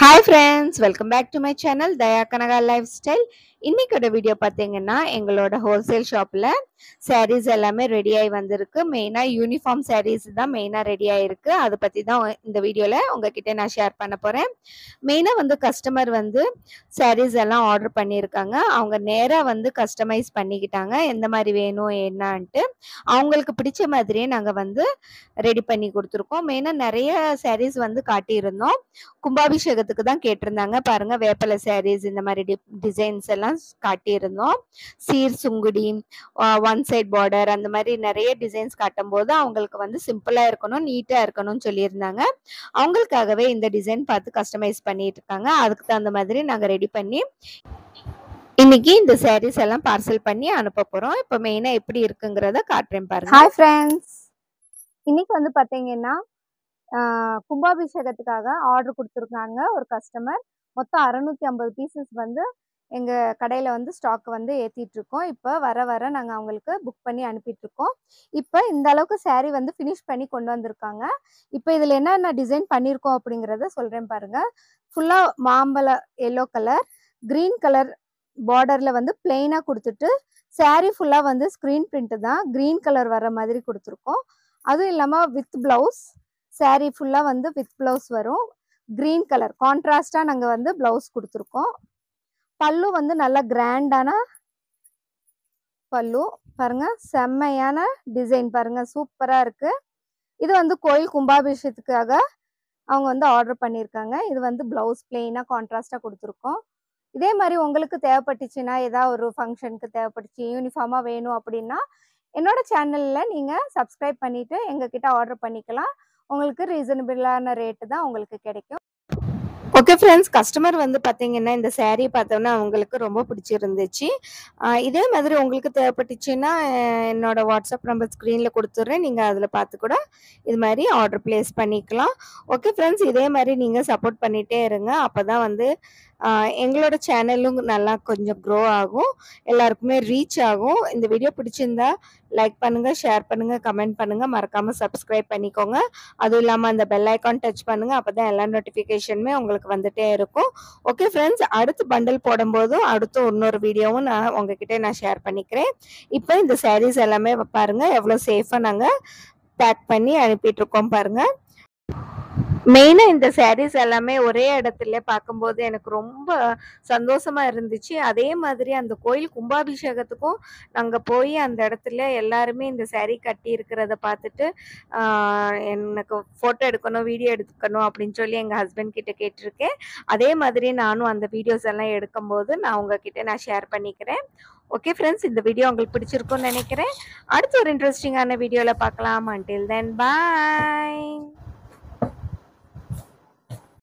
Hi friends, welcome back to my channel Daya Kanaga Lifestyle. இன்னைக்கோட video பார்த்தீங்கன்னா எங்களோட wholesale ஷாப்ல sarees எல்லாமே ரெடி ஆகி வந்திருக்கு. மெயினா யூனிஃபார்ம் sarees தான் மெயினா ரெடி ஆயிருக்கு. அதை பத்தி தான் இந்த வீடியோல உங்ககிட்ட நான் ஷேர் பண்ண போறேன். மெயினா கஸ்டமர் sarees எல்லாம் ஆர்டர் பண்ணியிருக்காங்க. அவங்க நேரா கஸ்டமைஸ் பண்ணிக்கிட்டாங்க. எந்த மாதிரி வேணும் என்னன்ட்டு அவங்களுக்கு பிடிச்ச மாதிரியே நாங்க ரெடி பண்ணி கொடுத்துருக்கோம். மெயினா நிறைய sarees காட்டியிருந்தோம். கும்பாபிஷேகத்துக்கு தான் கேட்டிருந்தாங்க. பாருங்க வேப்பலை sarees இந்த மாதிரி டிசைன்ஸ் எல்லாம் காட்டியிருந்தோம். சீர் சுங்குடி, ஒன் சைட் பார்டர் அந்த மாதிரி நிறைய டிசைன்ஸ் காட்டும் போது அவங்களுக்கு சிம்பிளா இருக்கணும், நீட்டா இருக்கணும்னு சொல்லியிருந்தாங்க. அவங்களுக்காகவே இந்த டிசைன் பார்த்து கஸ்டமைஸ் பண்ணிட்டு இருக்காங்க. அதுக்கு தகுந்த மாதிரி நாங்க ரெடி பண்ணி இன்னைக்கு இந்த sarees எல்லாம் பார்சல் பண்ணி அனுப்ப போறோம். இப்ப மெயினா எப்படி இருக்குங்கிறத காட்டுறேன் பாருங்க. ஹாய் ஃப்ரெண்ட்ஸ், இன்னைக்கு பாத்தீங்கன்னா கும்பாபிஷேகத்துக்காக ஆர்டர் கொடுத்துருக்காங்க ஒரு கஸ்டமர். மொத்தம் 650 பீசஸ் எங்க கடையில ஸ்டாக் ஏத்திட்டு இருக்கோம். இப்போ வர வர நாங்க அவங்களுக்கு புக் பண்ணி அனுப்பிட்டு இருக்கோம். இப்போ இந்த அளவுக்கு saree ஃபினிஷ் பண்ணி கொண்டு வந்திருக்காங்க. இப்போ இதுல என்னென்ன டிசைன் பண்ணியிருக்கோம் அப்படிங்கிறத சொல்றேன் பாருங்க. ஃபுல்லா மாம்பழ எல்லோ கலர், கிரீன் கலர் பார்டர்ல பிளெயினா கொடுத்துட்டு saree ஃபுல்லா ஸ்கிரீன் பிரிண்ட் தான் கிரீன் கலர் வர மாதிரி கொடுத்துருக்கோம். அதுவும் இல்லாம வித் பிளவுஸ் saree ஃபுல்லா வித் பிளவுஸ் வரும். கிரீன் கலர் கான்ட்ராஸ்டா நாங்க பிளவுஸ் கொடுத்துருக்கோம். பல்லு நல்லா கிராண்டான பல்லு பாருங்க, செம்மையான டிசைன் பாருங்க, சூப்பரா இருக்கு. இது கோயில் கும்பாபிஷேகத்துக்காக அவங்க ஆர்டர் பண்ணியிருக்காங்க. இது பிளவுஸ் பிளெயினா கான்ட்ராஸ்டா கொடுத்துருக்கோம். இதே மாதிரி உங்களுக்கு தேவைப்பட்டுச்சுன்னா, ஏதாவது ஒரு ஃபங்க்ஷனுக்கு தேவைப்பட்டுச்சு யூனிஃபார்மா வேணும் அப்படின்னா என்னோட சேனல்ல நீங்க சப்ஸ்கிரைப் பண்ணிட்டு எங்ககிட்ட ஆர்டர் பண்ணிக்கலாம். உங்களுக்கு ரீசனபிளான ரேட்டு தான் உங்களுக்கு கிடைக்கும். ஓகே ஃப்ரெண்ட்ஸ், கஸ்டமர் பார்த்தீங்கன்னா இந்த saree பார்த்தோன்னா அவங்களுக்கு ரொம்ப பிடிச்சிருந்துச்சு. இதே மாதிரி உங்களுக்கு தேவைப்பட்டுச்சுன்னா என்னோட வாட்ஸ்அப் நம்பர் ஸ்க்ரீனில் கொடுத்துட்றேன். நீங்கள் அதில் பார்த்து கூட இது மாதிரி ஆர்டர் ப்ளேஸ் பண்ணிக்கலாம். ஓகே ஃப்ரெண்ட்ஸ், இதே மாதிரி நீங்கள் சப்போர்ட் பண்ணிகிட்டே இருங்க. அப்போ தான் எங்களோட சேனலும் நல்லா கொஞ்சம் க்ரோ ஆகும், எல்லாருக்குமே ரீச் ஆகும். இந்த வீடியோ பிடிச்சிருந்தா லைக் பண்ணுங்கள், ஷேர் பண்ணுங்கள், கமெண்ட் பண்ணுங்கள், மறக்காமல் சப்ஸ்கிரைப் பண்ணிக்கோங்க. அதுவும் இல்லாமல் அந்த பெல் ஐக்கான் டச் பண்ணுங்கள். அப்போ தான் எல்லா நோட்டிஃபிகேஷனுமே உங்களுக்கு வந்துட்டே இருக்கும். ஓகே ஃப்ரெண்ட்ஸ், அடுத்து பண்டல் போடும்போதும் அடுத்து இன்னொரு வீடியோவும் நான் உங்ககிட்ட நான் ஷேர் பண்ணிக்கிறேன். இப்போ இந்த sarees எல்லாமே பாருங்கள் எவ்வளோ சேஃபாக நாங்கள் பேக் பண்ணி அனுப்பிட்டு இருக்கோம் பாருங்க. மெயினா இந்த sarees எல்லாமே ஒரே இடத்துல பார்க்கும்போது எனக்கு ரொம்ப சந்தோஷமா இருந்துச்சு. அதே மாதிரி அந்த கோயில் கும்பாபிஷேகத்துக்கும் நாங்க போய் அந்த இடத்துல எல்லாருமே இந்த saree கட்டி இருக்கிறத பார்த்துட்டு எனக்கு ஃபோட்டோ எடுக்கணும், வீடியோ எடுக்கணும் அப்படின்னு சொல்லி எங்க ஹஸ்பண்ட் கிட்ட கேட்டிருக்கேன். அதே மாதிரி நானும் அந்த வீடியோஸ் எல்லாம் எடுக்கும்போது நான் உங்ககிட்ட நான் ஷேர் பண்ணிக்கிறேன். ஓகே ஃப்ரெண்ட்ஸ், இந்த வீடியோ உங்களுக்கு பிடிச்சிருக்கும்னு நினைக்கிறேன். அடுத்து ஒரு இன்ட்ரெஸ்டிங்கான வீடியோல பார்க்கலாம். until then bye.